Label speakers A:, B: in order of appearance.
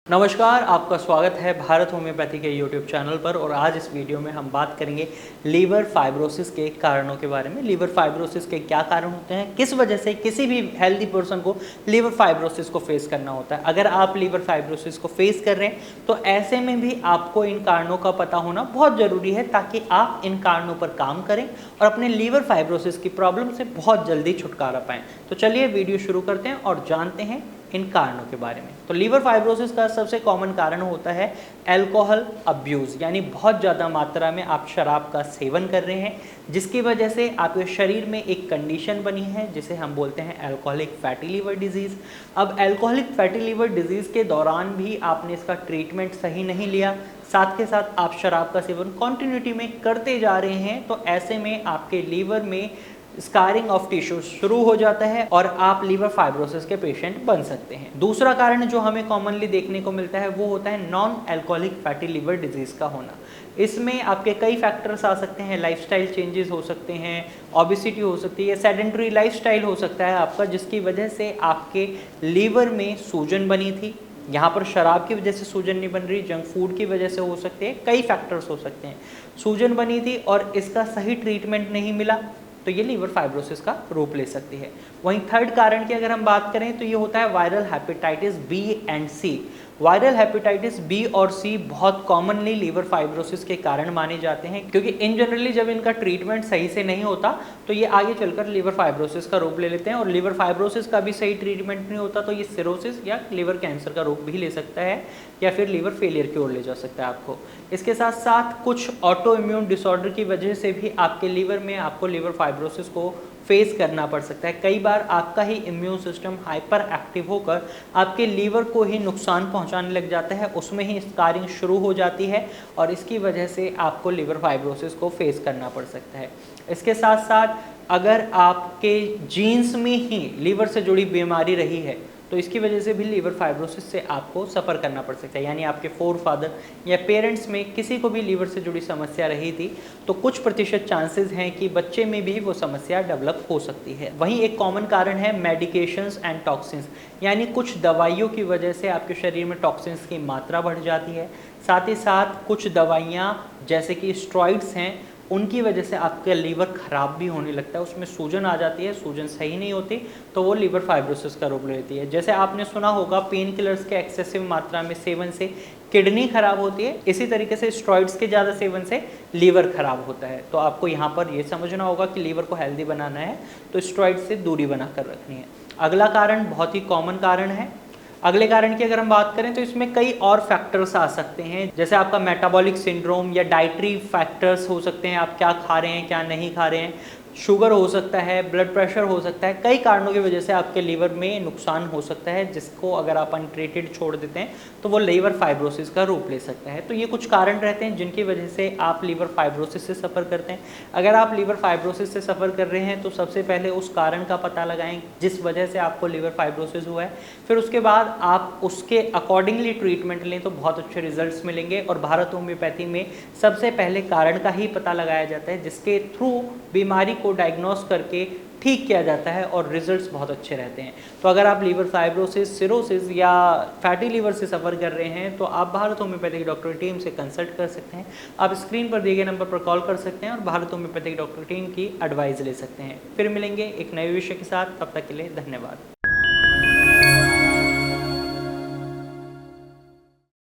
A: नमस्कार, आपका स्वागत है भारत होम्योपैथी के यूट्यूब चैनल पर। और आज इस वीडियो में हम बात करेंगे लीवर फाइब्रोसिस के कारणों के बारे में। लीवर फाइब्रोसिस के क्या कारण होते हैं, किस वजह से किसी भी हेल्दी पर्सन को लीवर फाइब्रोसिस को फेस करना होता है। अगर आप लीवर फाइब्रोसिस को फेस कर रहे हैं तो ऐसे में भी आपको इन कारणों का पता होना बहुत ज़रूरी है, ताकि आप इन कारणों पर काम करें और अपने लीवर फाइब्रोसिस की प्रॉब्लम से बहुत जल्दी छुटकारा पाएँ। तो चलिए वीडियो शुरू करते हैं और जानते हैं इन कारणों के बारे में। तो लीवर फाइब्रोसिस का सबसे कॉमन कारण होता है अल्कोहल अब्यूज़, यानी बहुत ज़्यादा मात्रा में आप शराब का सेवन कर रहे हैं, जिसकी वजह से आपके शरीर में एक कंडीशन बनी है जिसे हम बोलते हैं अल्कोहलिक फैटी लीवर डिजीज़। अब अल्कोहलिक फैटी लीवर डिजीज़ के दौरान भी आपने इसका ट्रीटमेंट सही नहीं लिया, साथ के साथ आप शराब का सेवन कॉन्टिन्यूटी में करते जा रहे हैं, तो ऐसे में आपके लीवर में स्कारिंग ऑफ टिश्यू शुरू हो जाता है और आप लीवर फाइब्रोसिस के पेशेंट बन सकते हैं। दूसरा कारण जो हमें कॉमनली देखने को मिलता है वो होता है non alcoholic fatty liver disease का होना। इसमें आपके कई फैक्टर्स आ सकते हैं, लाइफस्टाइल चेंजेस हो सकते हैं, ओबेसिटी हो सकती है, सेडेंटरी लाइफस्टाइल हो सकता है आपका, जिसकी वजह से आपके लीवर में सूजन बनी थी। यहाँ पर शराब की वजह से सूजन नहीं बन रही, जंक फूड की वजह से हो सकते हैं, कई फैक्टर्स हो सकते हैं। सूजन बनी थी और इसका सही ट्रीटमेंट नहीं मिला तो ये लीवर फाइब्रोसिस का रूप ले सकती है। वहीं थर्ड कारण की अगर हम बात करें तो ये होता है viral hepatitis B and C. Viral hepatitis B और सी बहुत कॉमनली लीवर फाइब्रोसिस के कारण माने जाते हैं, क्योंकि इन जनरली जब इनका ट्रीटमेंट सही से नहीं होता तो ये आगे चलकर लीवर फाइब्रोसिस का रूप ले लेते हैं, और लीवर फाइब्रोसिस का भी सही ट्रीटमेंट नहीं होता तो ये सिरोसिस या लीवर कैंसर का रूप भी ले सकता है, या फिर लीवर फेलियर की ओर ले जा सकता है आपको। इसके साथ साथ कुछ ऑटो इम्यून डिसऑर्डर की वजह से भी आपके लीवर में आपको लीवर फाइब्रोसिस को फेस करना पड़ सकता है। कई बार आपका ही इम्यून सिस्टम हाइपर एक्टिव होकर आपके लीवर को ही नुकसान पहुंचाने लग जाता है, उसमें ही स्कारिंग शुरू हो जाती है और इसकी वजह से आपको लीवर फाइब्रोसिस को फेस करना पड़ सकता है। इसके साथ साथ अगर आपके जीन्स में ही लीवर से जुड़ी बीमारी रही है तो इसकी वजह से भी लीवर फाइब्रोसिस से आपको सफ़र करना पड़ सकता है, यानी आपके फोर फादर या पेरेंट्स में किसी को भी लीवर से जुड़ी समस्या रही थी तो कुछ प्रतिशत चांसेस हैं कि बच्चे में भी वो समस्या डेवलप हो सकती है। वहीं एक कॉमन कारण है मेडिकेशंस एंड टॉक्सिन्स, यानी कुछ दवाइयों की वजह से आपके शरीर में टॉक्सिन्स की मात्रा बढ़ जाती है। साथ ही साथ कुछ दवाइयाँ जैसे कि स्टेरॉइड्स हैं, उनकी वजह से आपका लीवर ख़राब भी होने लगता है, उसमें सूजन आ जाती है, सूजन सही नहीं होती तो वो लीवर फाइब्रोसिस का रूप लेती है। जैसे आपने सुना होगा पेन किलर्स के एक्सेसिव मात्रा में सेवन से किडनी खराब होती है, इसी तरीके से स्टेरॉइड्स के ज़्यादा सेवन से लीवर खराब होता है। तो आपको यहाँ पर ये समझना होगा कि लीवर को हेल्दी बनाना है तो स्टेरॉइड से दूरी बना कर रखनी है। अगला कारण बहुत ही कॉमन कारण है। अगले कारण की अगर हम बात करें तो इसमें कई और फैक्टर्स आ सकते हैं, जैसे आपका मेटाबॉलिक सिंड्रोम या डाइटरी फैक्टर्स हो सकते हैं, आप क्या खा रहे हैं क्या नहीं खा रहे हैं, शुगर हो सकता है, ब्लड प्रेशर हो सकता है। कई कारणों की वजह से आपके लीवर में नुकसान हो सकता है, जिसको अगर आप अनट्रीटेड छोड़ देते हैं तो वो लीवर फाइब्रोसिस का रूप ले सकता है। तो ये कुछ कारण रहते हैं जिनकी वजह से आप लीवर फाइब्रोसिस से सफ़र करते हैं। अगर आप लीवर फाइब्रोसिस से सफ़र कर रहे हैं तो सबसे पहले उस कारण का पता लगाएं जिस वजह से आपको लीवर फाइब्रोसिस हुआ है, फिर उसके बाद आप उसके अकॉर्डिंगली ट्रीटमेंट लें तो बहुत अच्छे रिजल्ट्स मिलेंगे। और भारत होम्योपैथी में सबसे पहले कारण का ही पता लगाया जाता है, जिसके थ्रू बीमारी को डायग्नोस करके ठीक किया जाता है और रिजल्ट्स बहुत अच्छे रहते हैं। तो अगर आप लीवर फाइब्रोसिस, सिरोसिस या फैटी लीवर से सफ़र कर रहे हैं तो आप भारत होम्योपैथी डॉक्टर टीम से कंसल्ट कर सकते हैं। आप स्क्रीन पर दिए गए नंबर पर कॉल कर सकते हैं और भारत होम्योपैथी डॉक्टर टीम की एडवाइस ले सकते हैं। फिर मिलेंगे एक नए विषय के साथ, तब तक के लिए धन्यवाद।